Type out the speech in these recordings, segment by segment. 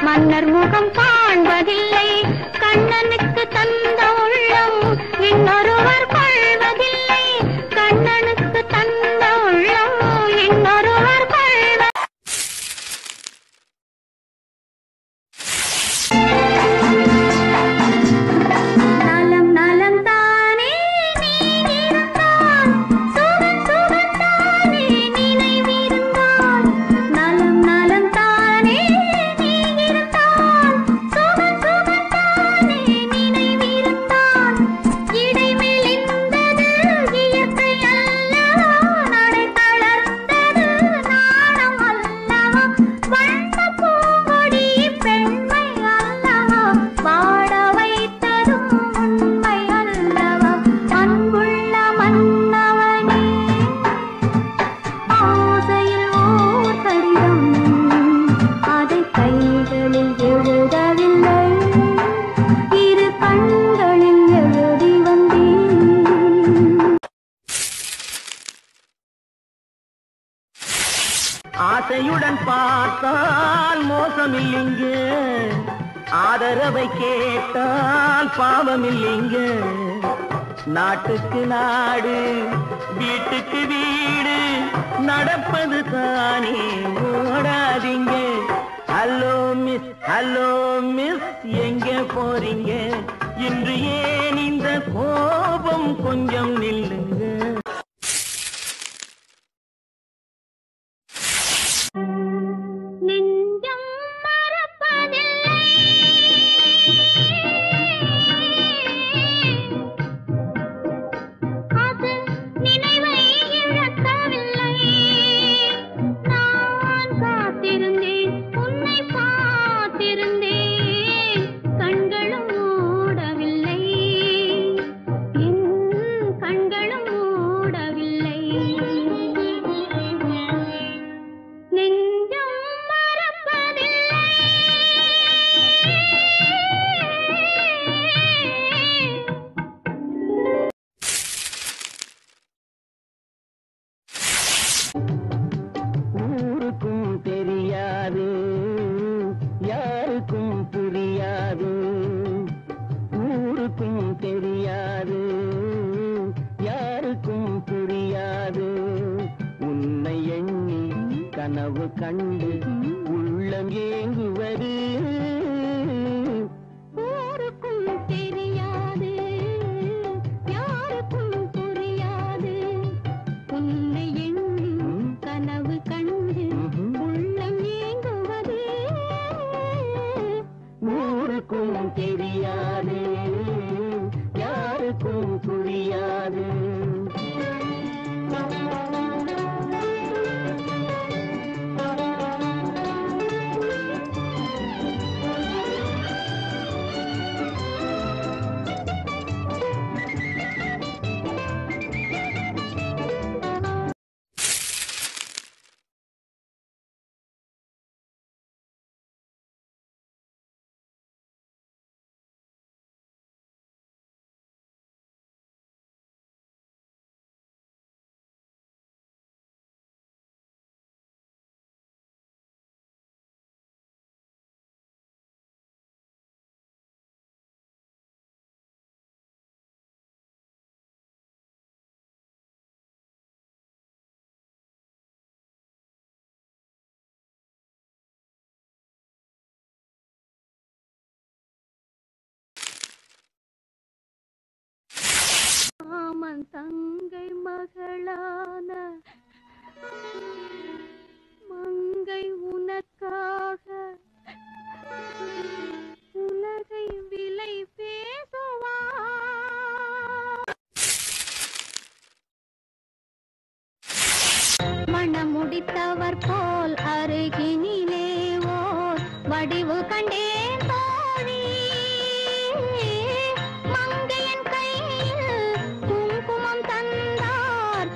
மன்னர் முகம் காண்பதில்லை கண்ணனுக்கு தந்த உள்ளம் இன்னொருவர் கொள்வதில்லை கண்ணனுக்கு தந்த உள்ளம் இன்னொருவர் நலம் நலம் தானே நீ இருந்தால் சுகம் சுகம் தானே நினைவிருந்தால் நலம் நலம் தானே ஆசையுடன் பார்த்தால் மோசமில்லைங்க ஆதரவை கேட்டால் பாவமில்லைங்க நாட்டுக்கு நாடு வீட்டுக்கு வீடு நடப்பது தானே ஓடாதீங்க ஹலோ மிஸ் எங்க போறீங்க இன்று ஏன் இந்த கோபம் கொஞ்சம் நில்லுங்க கனவு கண்டு உள்ளம் ஏங்குவது ஊருக்கும் தெரியாது யாருக்கும் புரியாது உன்னை எண்ணி கனவு கண்டு உள்ளம் ஏங்குவது ஊருக்கும் தெரியாது யாருக்கும் புரியாது மாமன் தங்கை மகளான மங்கை உனக்காக உலகை விலை பேசுவார் மணமுடித்தவர் போல் அருகினிலே ஓர் வடிவு கண்டேன் தோழி மங்கையன் கையில் குங்குமம் தந்தார்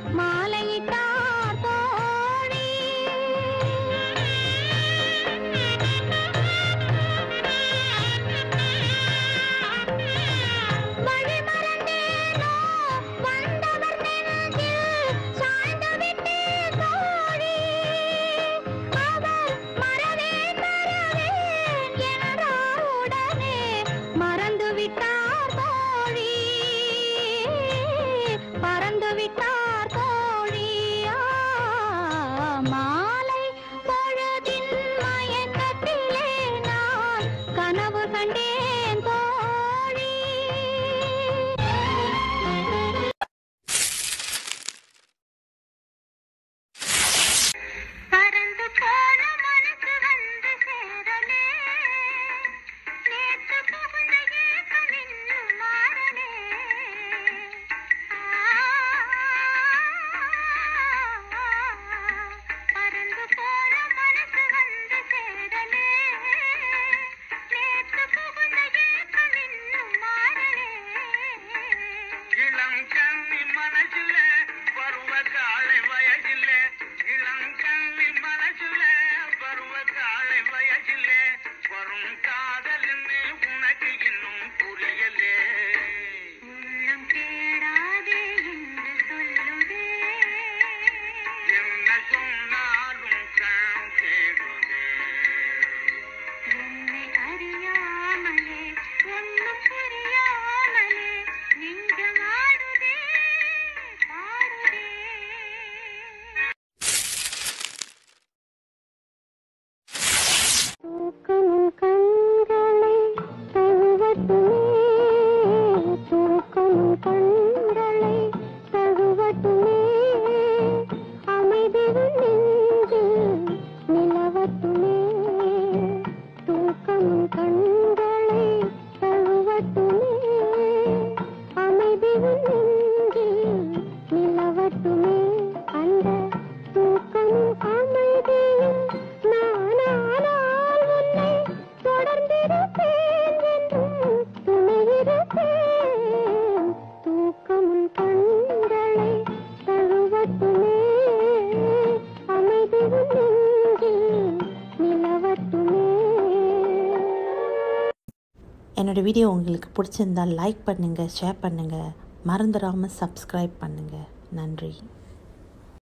என்னோடய வீடியோ உங்களுக்கு பிடிச்சிருந்தால் லைக் பண்ணுங்கள், ஷேர் பண்ணுங்கள், மறந்துடாமல் சப்ஸ்கிரைப் பண்ணுங்கள். நன்றி.